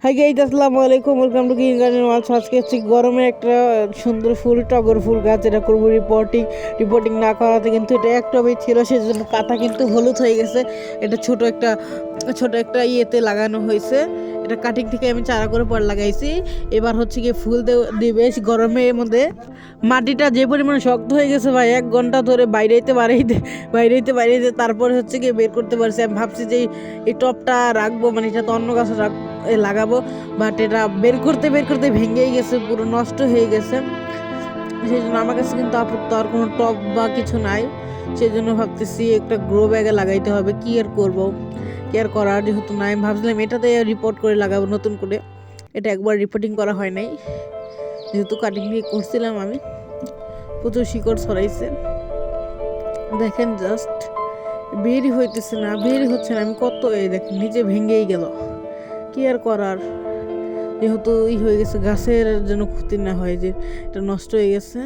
Hi guys, আসসালামু আলাইকুম, welcome to green garden world. আজকে হচ্ছে গরমে একটা সুন্দর ফুল, টগর ফুল গাছ, এটা করবো রিপোর্টিং না করাতে, কিন্তু এটা এক টবেই ছিল, সেজন্য পাতা কিন্তু হলুদ হয়ে গেছে। এটা ছোট একটা ইয়েতে লাগানো হয়েছে। এটা কাটিং থেকে আমি চারা করে পর লাগাইছি। এবার হচ্ছে কি ফুল দিবে গরমের মধ্যে। মাটিটা যে পরিমাণে শক্ত হয়ে গেছে ভাই, 1 ঘন্টা ধরে বাইরেতে তারপরে হচ্ছে কি বের করতে পারছি। আমি ভাবছি যে এই টপটা রাখবো, মানে এটা তো অন্য গাছে লাগাবো, বাট এটা বের করতে ভেঙেই গেছে, পুরো নষ্ট হয়ে গেছে। সেই জন্য আমার কাছে কিন্তু আপাতত আর কোনো টপ বা কিছু নাই। সেই জন্য ভাবতেছি একটা গ্রো ব্যাগে লাগাইতে হবে। কি আর করবো, কেয়ার করার যেহেতু নাই, আমি ভাবছিলাম এটাতে রিপোর্ট করে লাগাবো নতুন করে। এটা একবার রিপোর্টিং করা হয় নাই, যেহেতু কাটিং দিয়ে করছিলাম আমি। প্রচুর শিকড় ছড়াইছে, দেখেন জাস্ট বেরই হচ্ছে না। আমি কত দেখেন নিচে ভেঙেই গেল। কি আর করার, যেহেতু হয়ে গেছে, গাছের যেন ক্ষতি না হয়, যে এটা নষ্ট হয়ে গেছে।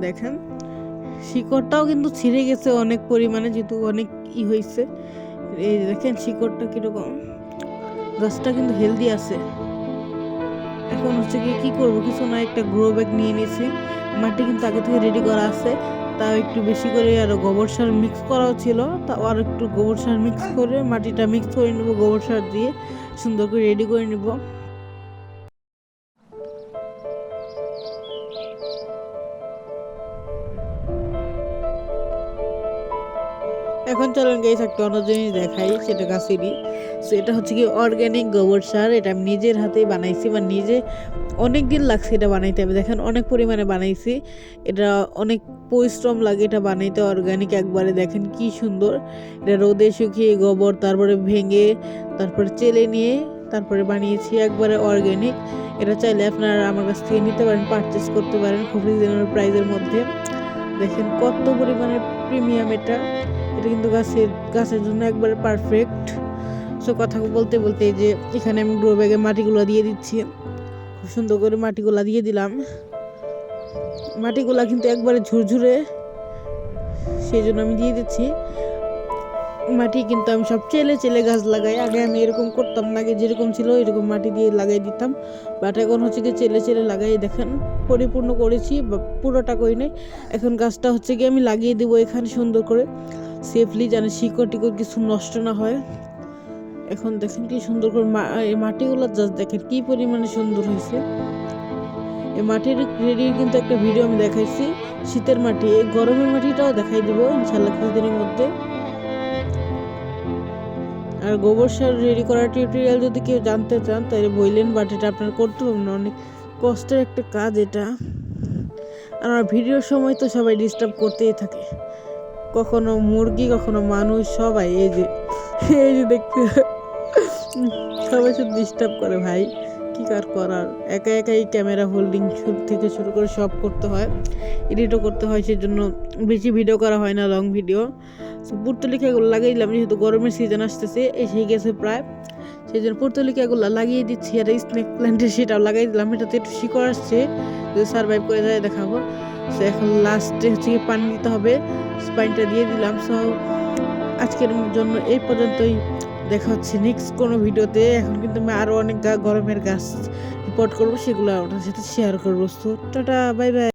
দেখেন শিকড়টাও কিন্তু ছিঁড়ে গেছে অনেক পরিমাণে, যেহেতু অনেক হয়েছে। এই দেখেন শিকড়টা কিরকম, গাছটা কিন্তু হেলদি আছে। এখন হচ্ছে কি করব, কিছু না, একটা গ্রো ব্যাগ নিয়ে নিয়েছি। মাটি কিন্তু আগে থেকে রেডি করা আছে, তাও একটু বেশি করে আরো গোবর সার মিক্স করাও ছিল, তাও আর একটু গোবর সার মিক্স করে মাটিটা মিক্স করে নেবো, গোবর সার দিয়ে সুন্দর করে রেডি করে নেব। এখন চলেন গাইস একটা অন্য জিনিস দেখাই, সেটা গাছেরই। সো এটা হচ্ছে কি অর্গানিক গোবর সার। এটা আমি নিজের হাতেই বানাইছি, বা নিজে অনেক দিন লাগছে এটা বানাইতে। আমি দেখেন অনেক পরিমাণে বানাইছি, এটা অনেক পরিশ্রম লাগে এটা বানাইতে। অর্গানিক একবারে দেখেন কি সুন্দর। এটা রোদে শুকিয়ে গোবর, তারপরে ভেঙে, তারপরে চেলে নিয়ে তারপরে বানিয়েছি একবারে অর্গানিক। এটা চাইলে আপনারা আমার কাছ থেকে নিতে পারেন, পারচেস করতে পারেন খুব রিজনেবল প্রাইসের মধ্যে। দেখেন কত পরিমাণে প্রিমিয়াম এটা। এটা কিন্তু গাছের জন্য একবারে পারফেক্ট। সো কথা বলতে বলতে যে এখানে আমি গ্রো ব্যাগে মাটিগুলো দিয়ে দিচ্ছি, খুব সুন্দর করে মাটিগুলা দিয়ে দিলাম। মাটিগুলা কিন্তু একবারে ঝুরঝুরে, সেই জন্য আমি দিয়ে দিচ্ছি মাটি। কিন্তু আমি সব চেলে গাছ লাগাই, আগে আমি এরকম করতাম না, আগে যেরকম ছিল এরকম মাটি দিয়ে লাগাই দিতাম, বাট এখন হচ্ছে কি চেলে লাগাই। দেখেন পরিপূর্ণ করেছি, বা পুরোটা করি নাই। এখন গাছটা হচ্ছে কি আমি লাগিয়ে দিব এখানে সুন্দর করে সেফলি, যেন শিকড় টিকড় কিছু নষ্ট না হয়। এখন দেখেন কি সুন্দর করে এই মাটিগুলো জাস্ট দেখেন কি পরিমাণে সুন্দর হয়েছে। এই মাটির রেডির কিন্তু একটা ভিডিও আমি দেখাইছি, শীতের মাটি, এই গরমের মাটিটাও দেখাই দিব ইনশাল্লাহ কিছুদিনের মধ্যে। আর গোবর সার রেডি করার টিউটোরিয়াল যদি কেউ জানতে চান তাহলে বললেন, বাট এটা আপনার করতে হবে না, অনেক কষ্টের একটা কাজ এটা। আর আমার ভিডিওর সময় তো সবাই ডিস্টার্ব করতেই থাকে, কখনো মুরগি কখনো মানুষ, সবাই এই যে দেখতে সবাই শুধু ডিস্টার্ব করে ভাই, কি কার করার। একাই ক্যামেরা হোল্ডিং থেকে শুরু করে সব করতে হয়, এডিটও করতে হয়, সেজন্য বেশি ভিডিও করা হয় না, লং ভিডিও। পুর্তলিকাগুলো লাগিয়ে দিলাম, যেহেতু গরমের সিজন আসতেছে, এসে গেছে প্রায়, সেই জন্য পুর্তলিকাগুলো লাগিয়ে দিচ্ছি। আর স্নেক প্ল্যান্টের সেটাও লাগাই দিলাম, এটাতে একটু শিকড় আসছে, যদি সার্ভাইভ করে যায় দেখাবো। সো এখন লাস্টে হচ্ছে পানি দিতে হবে, পানিটা দিয়ে দিলাম। সো আজকের জন্য এই পর্যন্তই, দেখা হচ্ছে নেক্সট কোনো ভিডিওতে। এখন কিন্তু আমি আরও অনেক গরমের গাছ রিপোর্ট করবো, সেগুলো ওটার সাথে শেয়ার করবো। So tata, bye bye.